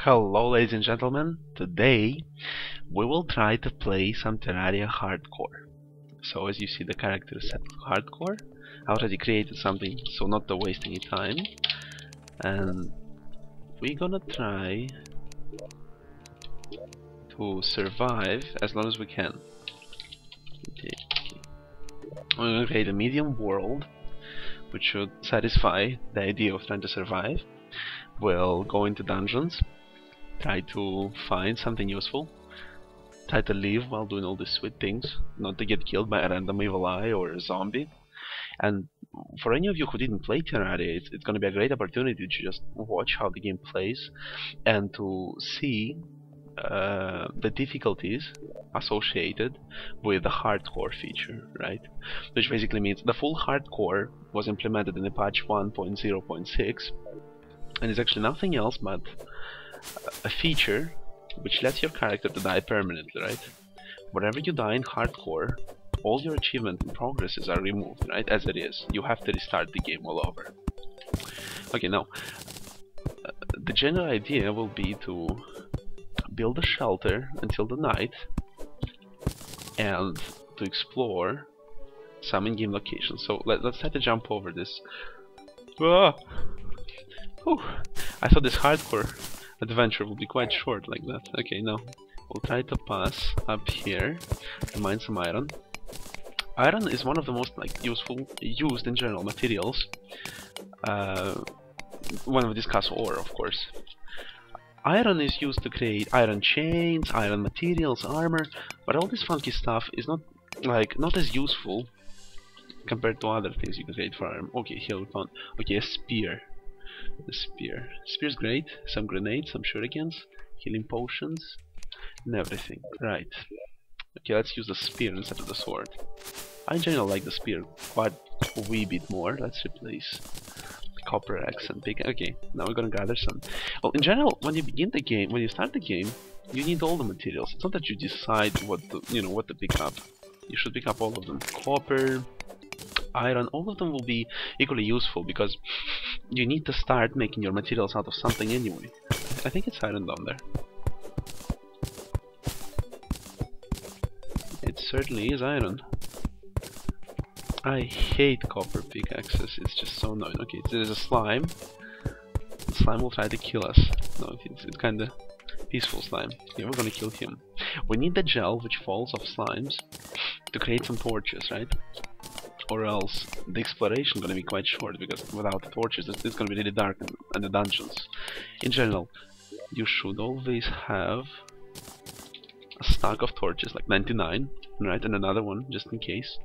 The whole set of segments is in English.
Hello ladies and gentlemen, today we will try to play some Terraria Hardcore. So as you see, the character is set to Hardcore. I already created something so not to waste any time, and we're gonna try to survive as long as we can. Okay. We're gonna create a medium world which should satisfy the idea of trying to survive. We'll go into dungeons, try to find something useful, try to live while doing all these sweet things, not to get killed by a random evil eye or a zombie. And for any of you who didn't play Terraria, it's going to be a great opportunity to just watch how the game plays and to see the difficulties associated with the hardcore feature, right? Which basically means the full hardcore was implemented in the patch 1.0.6, and it's actually nothing else but a feature which lets your character to die permanently, right? Whenever you die in hardcore, all your achievement and progresses are removed, right? As it is. You have to restart the game all over. Okay, now, the general idea will be to build a shelter until the night and to explore some in-game locations. So let's try to jump over this. Ah! Whew. I thought this hardcore adventure will be quite short like that. Okay, now we'll try to pass up here to mine some iron. Iron is one of the most used in general materials when we discuss ore, of course. Iron is used to create iron chains, iron materials, armor, but all this funky stuff is not as useful compared to other things you can create for iron. Okay, here we found a spear. The spear. Spear's great. Some grenades, some shurikens, healing potions, and everything. Right. Okay, let's use the spear instead of the sword. I in general like the spear quite a wee bit more. Let's replace the copper axe and pick. Okay, now we're gonna gather some. Well, in general, when you begin the game, when you start the game, you need all the materials. It's not that you decide what to pick up. You should pick up all of them. Copper, iron, all of them will be equally useful because you need to start making your materials out of something anyway. I think it's iron down there. It certainly is iron. I hate copper pickaxes, it's just so annoying. Okay, there's a slime. The slime will try to kill us. No, it's kinda peaceful slime. Yeah, we're gonna kill him. We need the gel which falls off slimes to create some torches, right? Or else the exploration is going to be quite short, because without the torches it's going to be really dark in the dungeons. In general, you should always have a stack of torches, like 99, right, and another one just in case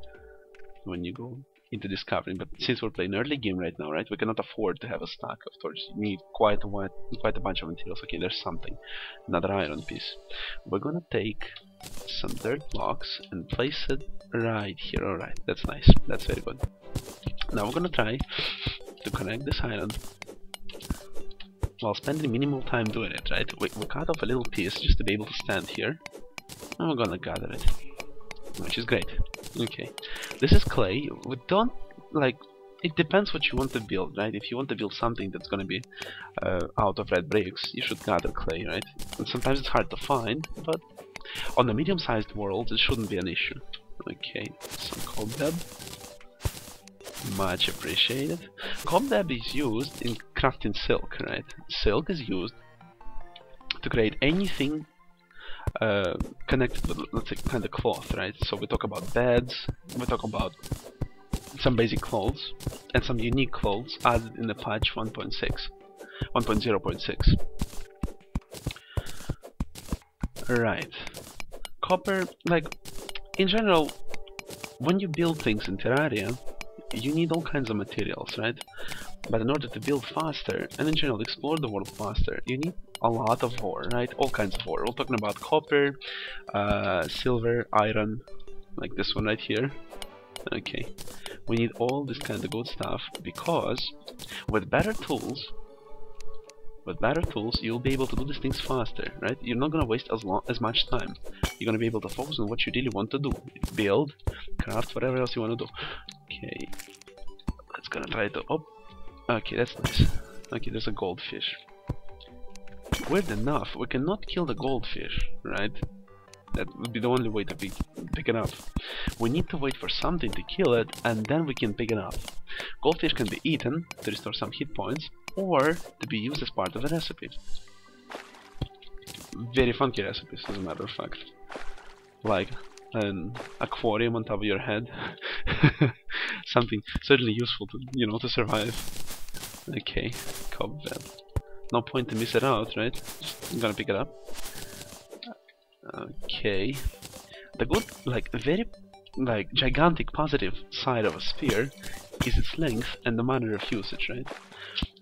when you go into discovering. But since we're playing early game right now, right, we cannot afford to have a stack of torches. You need quite a bunch of materials. Okay, there's something, another iron piece. We're gonna take some dirt blocks and place it right here. Alright, that's nice, that's very good. Now we're gonna try to connect this iron while spending minimal time doing it, right? We cut off a little piece just to be able to stand here, and we're gonna gather it, which is great. Okay, this is clay. We don't it depends what you want to build, right? If you want to build something that's gonna be out of red bricks, you should gather clay, right? And sometimes it's hard to find, but on the medium-sized world it shouldn't be an issue. Okay, some cobweb. Much appreciated. Cobweb is used in crafting silk, right? Silk is used to create anything connected with, let's say, kind of cloth, right? So we talk about beds, we talk about some basic clothes, and some unique clothes added in the patch 1.0.6. Right. Copper, in general, when you build things in Terraria, you need all kinds of materials, right? But in order to build faster, and in general explore the world faster, you need a lot of ore, right? All kinds of ore. We're talking about copper, silver, iron, like this one right here. Okay, we need all this kind of good stuff because with better tools, you'll be able to do these things faster, right? You're not gonna waste as much time. You're gonna be able to focus on what you really want to do. Build, craft, whatever else you want to do. Okay, let's gonna try to... Oh, okay, that's nice. Okay, there's a goldfish. weird enough, we cannot kill the goldfish, right? That would be the only way to pick it up. We need to wait for something to kill it, and then we can pick it up. Goldfish can be eaten to restore some hit points, or to be used as part of a recipe. Very funky recipes, as a matter of fact. Like an aquarium on top of your head. Something certainly useful to, you know, to survive. Okay, cobweb. No point to miss it out, right? Just, I'm gonna pick it up. Okay. The good, like, very, like, gigantic positive side of a sphere is its length and the manner of usage, right?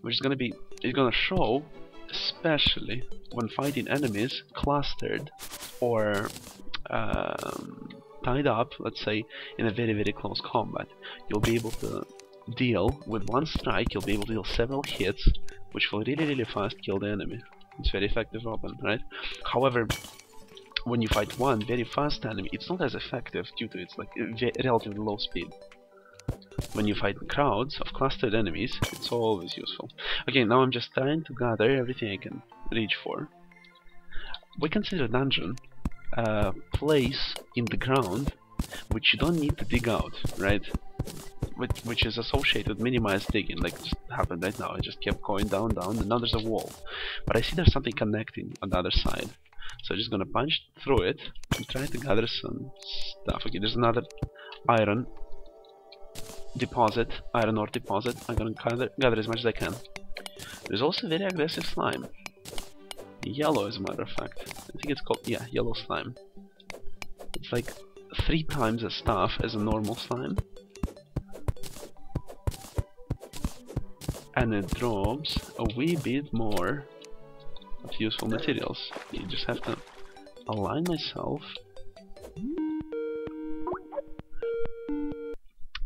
Which is gonna be, it's gonna show, especially when fighting enemies clustered or tied up, let's say, in a very, very close combat. You'll be able to deal with one strike, you'll be able to deal several hits, which will really, really fast kill the enemy. It's very effective weapon, right? However, when you fight one very fast enemy, it's not as effective due to its like relatively low speed. When you fight crowds of clustered enemies, it's always useful. Okay, now I'm just trying to gather everything I can reach for. We consider dungeon a place in the ground which you don't need to dig out, right? Which is associated with minimized digging, like just happened right now. I just kept going down, down, and now there's a wall. But I see there's something connecting on the other side. So I'm just gonna punch through it and try to gather some stuff. Okay, there's another iron deposit, iron ore deposit. I'm gonna gather as much as I can. There's also very aggressive slime. Yellow, as a matter of fact. I think it's called, yeah, yellow slime. It's like 3 times as tough as a normal slime. And it drops a wee bit more of useful materials. You just have to align myself.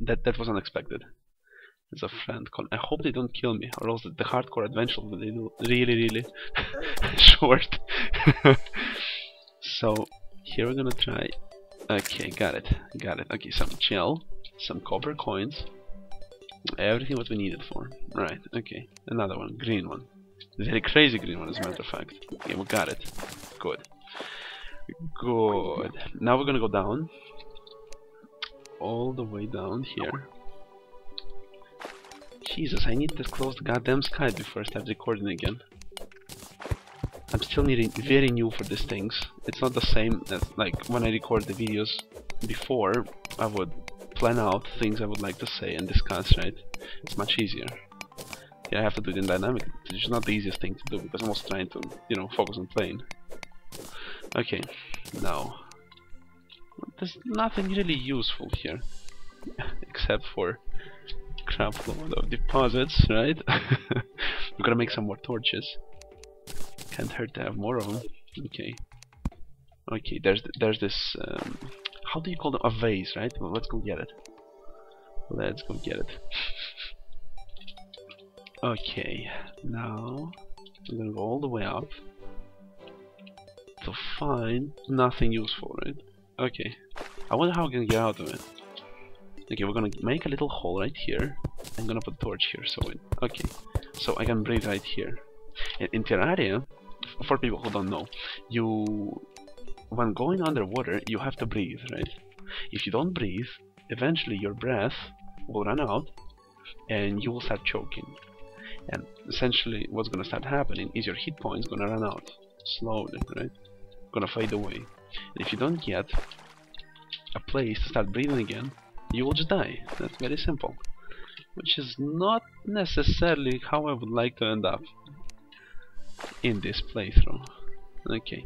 That was unexpected. There's a friend called. I hope they don't kill me, or else the hardcore adventure will be really, really short. So here we're gonna try. Okay, got it. Okay, some gel, some copper coins, everything what we needed for. Right. Okay, another one, green one. Very crazy green one, as a matter of fact. Okay, we got it. Good. Good. Now we're gonna go down. All the way down here. Jesus, I need to close the goddamn sky before I start recording again. I'm still very new for these things. It's not the same as like when I record the videos before. I would plan out things I would like to say and discuss, right? It's much easier. Yeah, I have to do it in dynamic. It's not the easiest thing to do because I'm also trying to, you know, focus on playing. Okay, now there's nothing really useful here except for crap load of deposits, right? We're gonna make some more torches. Can't hurt to have more of them. Okay. Okay, there's this. How do you call them? A vase, right? Well, let's go get it. Let's go get it. Okay, now I'm gonna go all the way up to find nothing useful, right? Okay. I wonder how I can get out of it. Okay, we're gonna make a little hole right here. I'm gonna put a torch here, so okay. So I can breathe right here. In Terraria, for people who don't know, when going underwater, you have to breathe, right? If you don't breathe, eventually your breath will run out, and you will start choking. And essentially, what's gonna start happening is your hit points gonna run out slowly, right? Gonna fade away. And if you don't get a place to start breathing again, you will just die. That's very simple. Which is not necessarily how I would like to end up in this playthrough. Okay.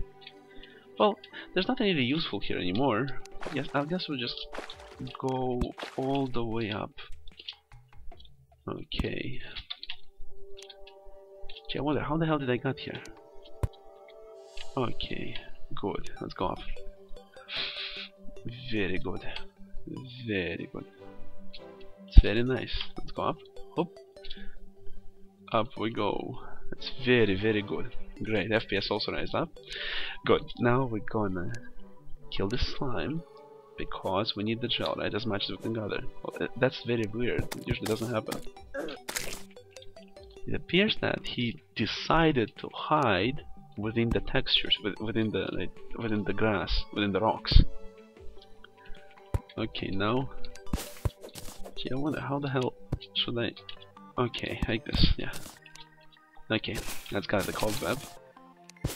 Well, there's nothing really useful here anymore. Yes, I guess we'll just go all the way up. Okay. Okay, I wonder how the hell did I get here? Okay, good. Let's go up. Very good. Very good. It's very nice. Let's go up. Hop. Up we go. It's very, very good. Great. FPS also raised up. Good. Now we're gonna kill this slime because we need the gel, right? As much as we can gather. Well, that's very weird. It usually doesn't happen. It appears that he decided to hide within the textures, within the grass, within the rocks. Okay, now. Gee, I wonder how the hell should I? Okay, like this, yeah. Okay, that's got the cobweb.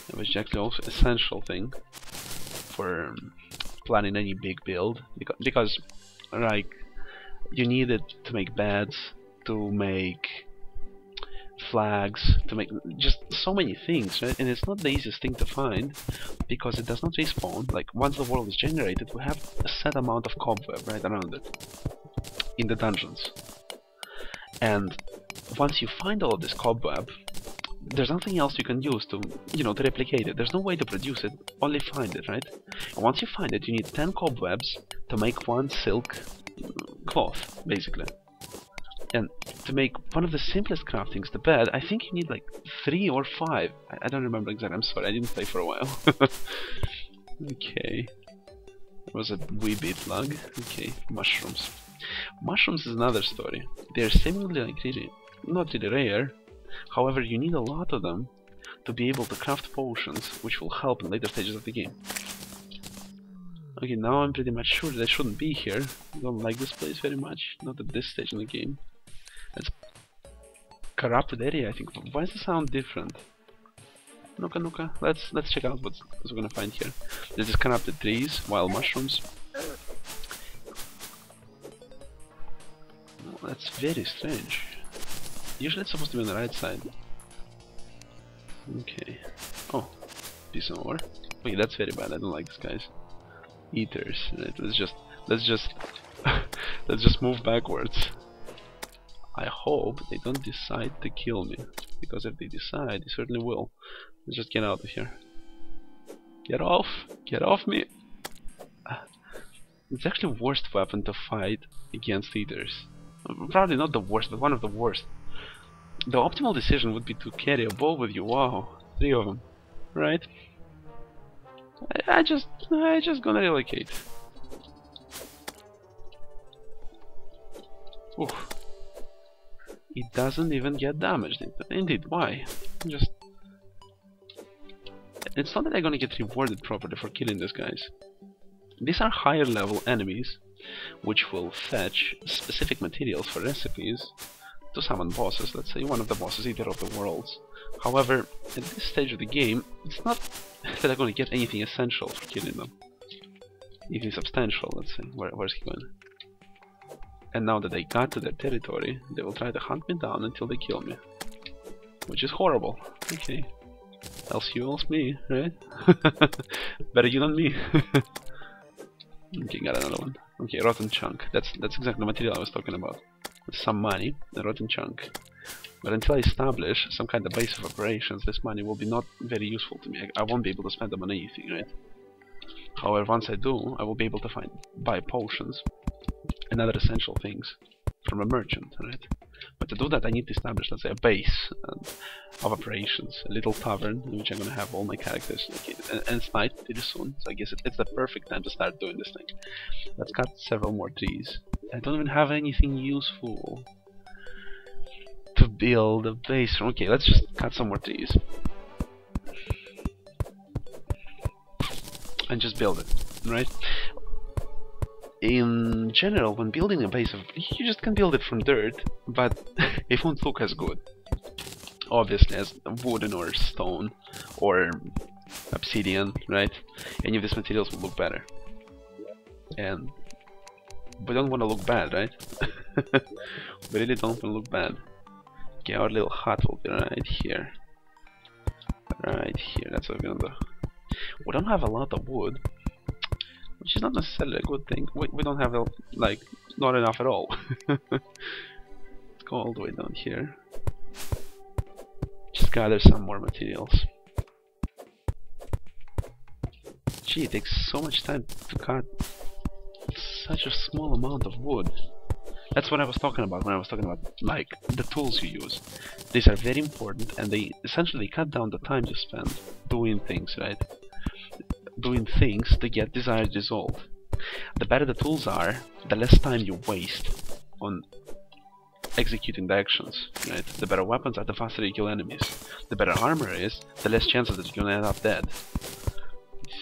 It was actually also essential thing for planning any big build, because like you need it to make beds, to make flags, to make just so many things, right? And it's not the easiest thing to find because it does not respawn. Like once the world is generated, we have a set amount of cobweb right around it in the dungeons. And once you find all of this cobweb, there's nothing else you can use to, to replicate it. There's no way to produce it, only find it, right? And once you find it, you need 10 cobwebs to make one silk cloth, basically. And to make one of the simplest craftings, the bed, I think you need like 3 or 5. I don't remember exactly, I'm sorry, I didn't play for a while. Okay. It was a wee bit lag. Okay, mushrooms. Mushrooms is another story. They're seemingly like really, not really rare. However, you need a lot of them to be able to craft potions, which will help in later stages of the game. Okay, now I'm pretty much sure that I shouldn't be here. I don't like this place very much, not at this stage in the game. It's corrupted area, I think. Why does the sound different? Nuka Nuka, let's check out what we're gonna find here. This is corrupted trees, wild mushrooms. Oh, that's very strange. Usually it's supposed to be on the right side. Okay. Oh, piece of ore. Okay, that's very bad. I don't like this, guys. Eaters. Right, let's just let's just move backwards. I hope they don't decide to kill me, because if they decide, they certainly will. Let's just get out of here. Get off! Get off me! It's actually the worst weapon to fight against eaters. Probably not the worst, but one of the worst. The optimal decision would be to carry a bow with you. Wow, 3 of them, right? I just gonna relocate. Oof. It doesn't even get damaged. Indeed, why? Just it's not that I'm gonna get rewarded properly for killing these guys. These are higher level enemies, which will fetch specific materials for recipes to summon bosses. Let's say one of the bosses, Eater of the Worlds. However, at this stage of the game, it's not that I'm going to get anything essential for killing them. Anything substantial, let's say. Where's he going? And now that they got to their territory, they will try to hunt me down until they kill me. Which is horrible. Okay. Else you, else me, right? Better you than me. Okay, got another one. Okay, rotten chunk. That's exactly the material I was talking about. Some money, a rotten chunk. But until I establish some kind of base of operations, this money will be not very useful to me. I won't be able to spend them on anything, right? However, once I do, I will be able to buy potions and other essential things from a merchant, right? But to do that, I need to establish, let's say, a base of operations, a little tavern in which I'm going to have all my characters located. And it's night pretty soon, so I guess it's the perfect time to start doing this thing. Let's cut several more trees. I don't even have anything useful to build a base from. Okay, let's just cut some more trees and just build it, right? In general, when building a base, you just can build it from dirt, but it won't look as good, obviously, as wooden or stone or obsidian, right? Any of these materials will look better, and we don't want to look bad, right? We really don't want to look bad. Okay, our little hut will be right here. Right here, that's what we're gonna do. We don't have a lot of wood, which is not necessarily a good thing. We don't have, like, not enough at all. Let's go all the way down here. Just gather some more materials. Gee, it takes so much time to cut such a small amount of wood. That's what I was talking about when I was talking about, like, the tools you use. These are very important, and they essentially cut down the time you spend doing things, right? Doing things to get desired result. The better the tools are, the less time you waste on executing the actions, right? The better weapons are, the faster you kill enemies. The better armor is, the less chances that you're gonna end up dead.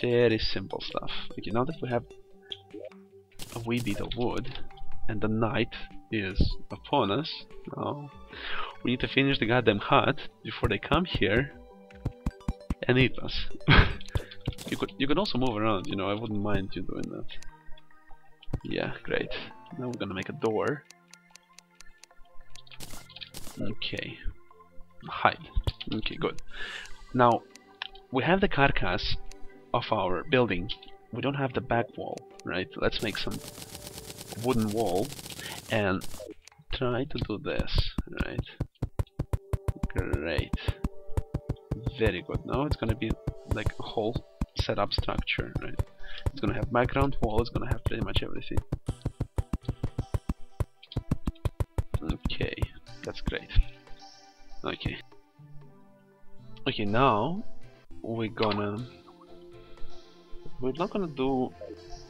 Very simple stuff. Okay, now that we have a wee bit of wood, and the night is upon us, now we need to finish the goddamn hut before they come here and eat us. You could also move around, you know, I wouldn't mind you doing that. Yeah, great. Now we're gonna make a door. Okay. Hide. Okay, good. Now, we have the carcass of our building. We don't have the back wall, right? Let's make some wooden wall and try to do this, right? Great. Very good. Now it's gonna be like a whole setup structure, right? It's gonna have background wall, it's gonna have pretty much everything. Okay, that's great. Okay. Okay, now we're not gonna do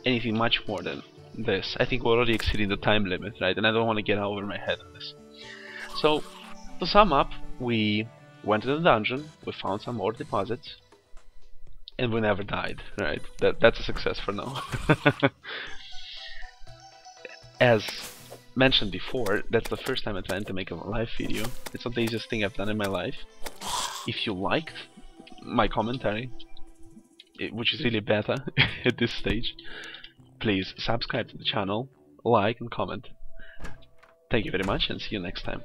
anything much more than this. I think we're already exceeding the time limit, right? And I don't want to get over my head on this. So, to sum up, we went to the dungeon, we found some ore deposits, and we never died, right? That's a success for now. As mentioned before, that's the first time I'm trying to make a live video. It's not the easiest thing I've done in my life. If you liked my commentary, which is really beta at this stage, please subscribe to the channel, like and comment. Thank you very much, and see you next time.